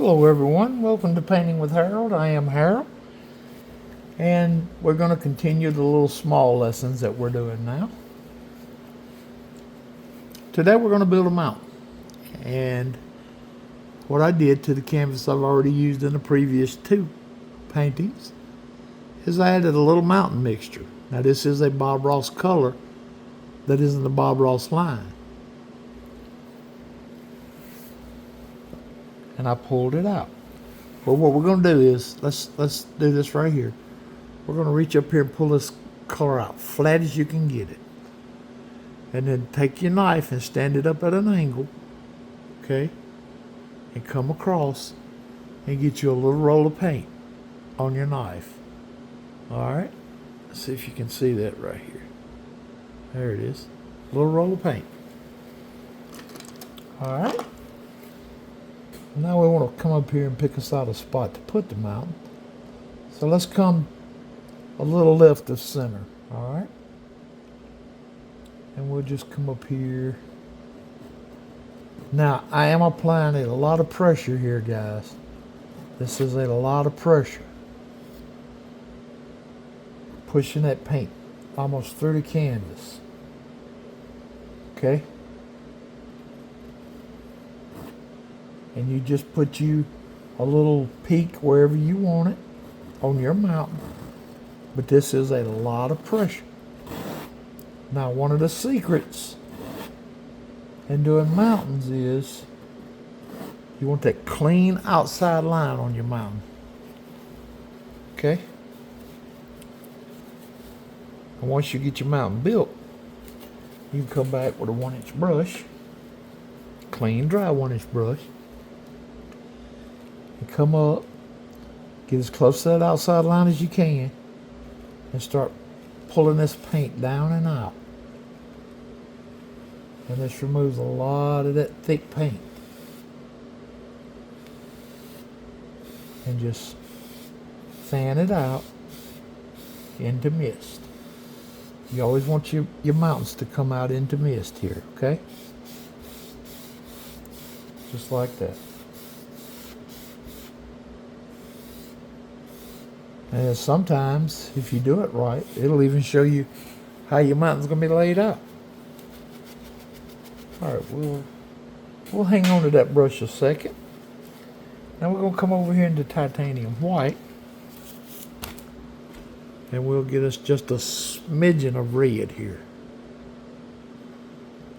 Hello everyone, welcome to Painting with Harold. I am Harold, and we're going to continue the little small lessons that we're doing now. Today we're going to build a mountain, and what I did to the canvas I've already used in the previous two paintings is I added a little mountain mixture. Now this is a Bob Ross color that isn't the Bob Ross line, and I pulled it out. Well, what we're going to do is, let's do this right here. We're going to reach up here and pull this color out, flat as you can get it. And then take your knife and stand it up at an angle, okay? And come across and get you a little roll of paint on your knife. All right? Let's see if you can see that right here. There it is. A little roll of paint. All right? Now we want to come up here and pick us out a spot to put the mountain. So let's come a little left of center, all right? And we'll just come up here. Now, I am applying a lot of pressure here, guys. This is a lot of pressure. Pushing that paint almost through the canvas. Okay? And you just put you a little peak wherever you want it on your mountain. But this is a lot of pressure. Now, one of the secrets in doing mountains is you want that clean outside line on your mountain. Okay? And once you get your mountain built, you can come back with a 1-inch brush, clean, dry 1-inch brush, and come up, get as close to that outside line as you can, and start pulling this paint down and out. And this removes a lot of that thick paint. And just fan it out into mist. You always want your mountains to come out into mist here, okay? Just like that. And sometimes, if you do it right, it'll even show you how your mountain's going to be laid out. All right, we'll hang on to that brush a second. Now we're going to come over here into titanium white. And we'll get us just a smidgen of red here.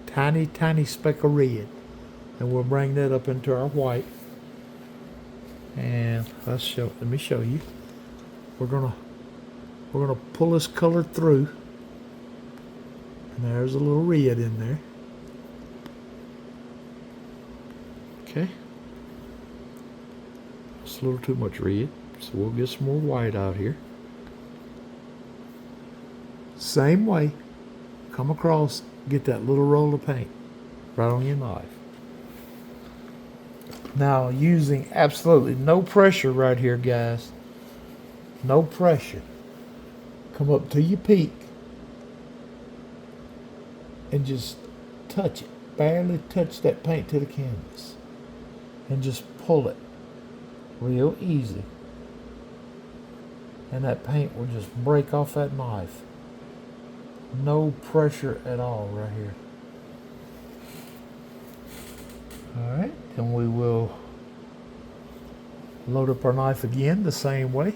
Tiny, tiny speck of red. And we'll bring that up into our white. And let me show you. We're gonna pull this color through, and there's a little red in there. Okay, it's a little too much red, so we'll get some more white out here. Same way, come across, get that little roll of paint right on your knife. Now, using absolutely no pressure right here, guys. No pressure. Come up to your peak and just touch it. Barely touch that paint to the canvas. And just pull it real easy. And that paint will just break off that knife. No pressure at all right here. Alright, and we will load up our knife again the same way.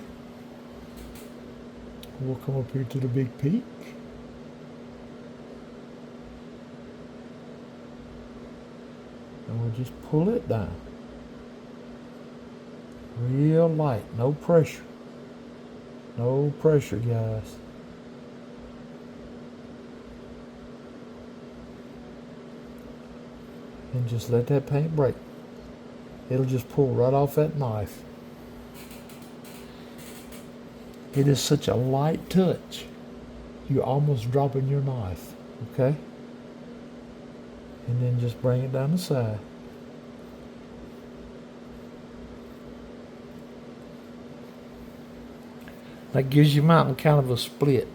We'll come up here to the big peak. And we'll just pull it down. Real light, no pressure. No pressure, guys. And just let that paint break. It'll just pull right off that knife. It is such a light touch. You're almost dropping your knife, okay? And then just bring it down the side. That gives your mountain kind of a split.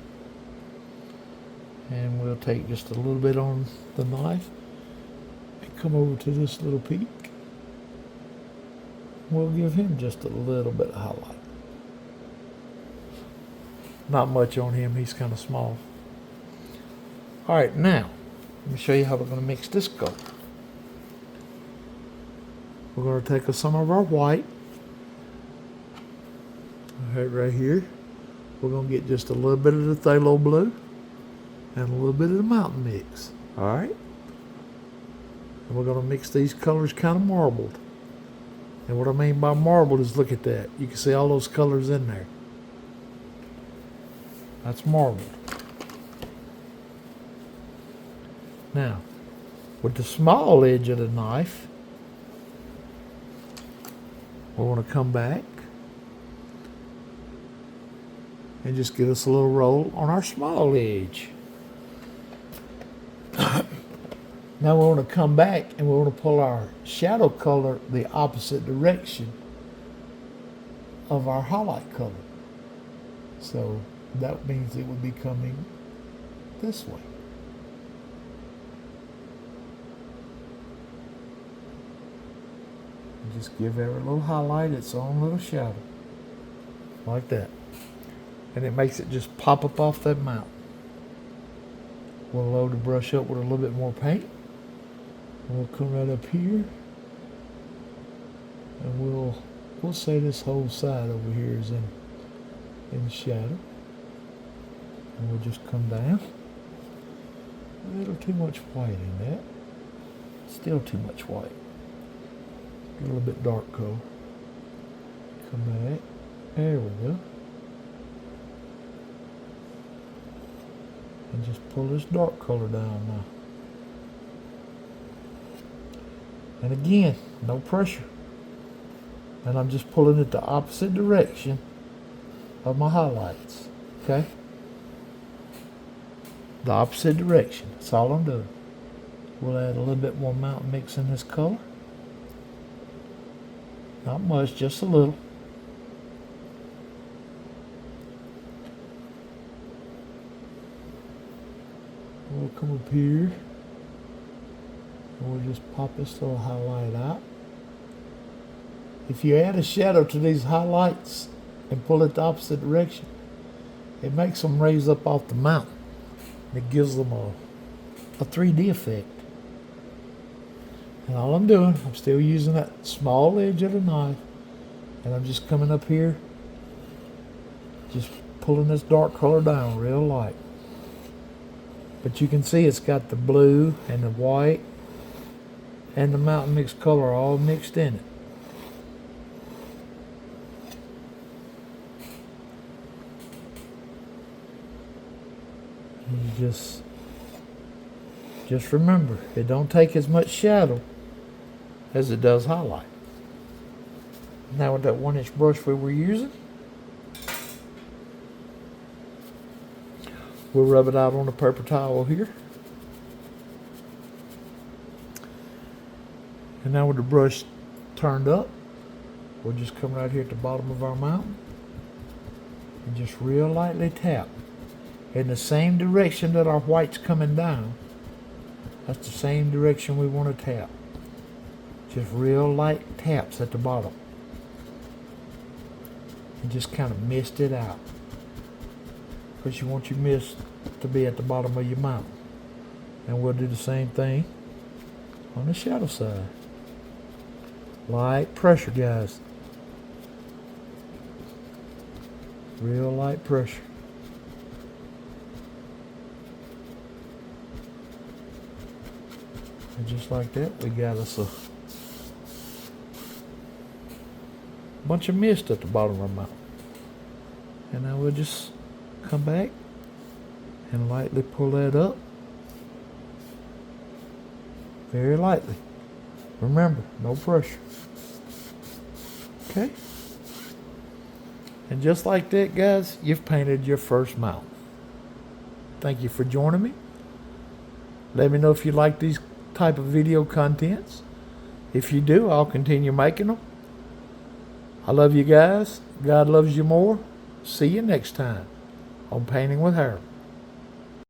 And we'll take just a little bit on the knife and come over to this little peak. We'll give him just a little bit of highlight. Not much on him, he's kind of small. All right, now, let me show you how we're going to mix this color. We're going to take some of our white, right here. We're going to get just a little bit of the phthalo blue and a little bit of the mountain mix. All right? And we're going to mix these colors kind of marbled. And what I mean by marbled is, look at that. You can see all those colors in there. That's marbled. Now, with the small edge of the knife, we want to come back and just give us a little roll on our small edge. Now we want to come back and we want to pull our shadow color the opposite direction of our highlight color. So that means it would be coming this way. And just give every little highlight its own little shadow. Like that. And it makes it just pop up off that mountain. We'll load the brush up with a little bit more paint. And we'll come right up here. And we'll say this whole side over here is in shadow. And we'll just come down. A little too much white in that. Still too much white. Get a little bit dark color. Come back. There we go. And just pull this dark color down now. And again, no pressure. And I'm just pulling it the opposite direction of my highlights. Okay? The opposite direction. That's all I'm doing. We'll add a little bit more mountain mix in this color. Not much, just a little. We'll come up here and we'll just pop this little highlight out. If you add a shadow to these highlights and pull it the opposite direction, it makes them raise up off the mountain. It gives them a 3D effect. And all I'm doing, I'm still using that small edge of the knife, and I'm just coming up here, just pulling this dark color down real light. But you can see it's got the blue and the white and the mountain mix color all mixed in it. And just remember, it don't take as much shadow as it does highlight. Now with that 1-inch brush we were using, we'll rub it out on the paper towel here. And now with the brush turned up, we'll just come right here at the bottom of our mountain and just real lightly tap in the same direction that our white's coming down. That's the same direction we want to tap. Just real light taps at the bottom. And just kind of mist it out. Because you want your mist to be at the bottom of your mountain. And we'll do the same thing on the shadow side. Light pressure, guys. Real light pressure. And just like that, we got us a bunch of mist at the bottom of our mountain. And now we'll just come back and lightly pull that up. Very lightly. Remember, no pressure. Okay? And just like that, guys, you've painted your first mountain. Thank you for joining me. Let me know if you like these type of video contents. If you do, I'll continue making them. I love you guys. God loves you more. See you next time on Painting with Harold.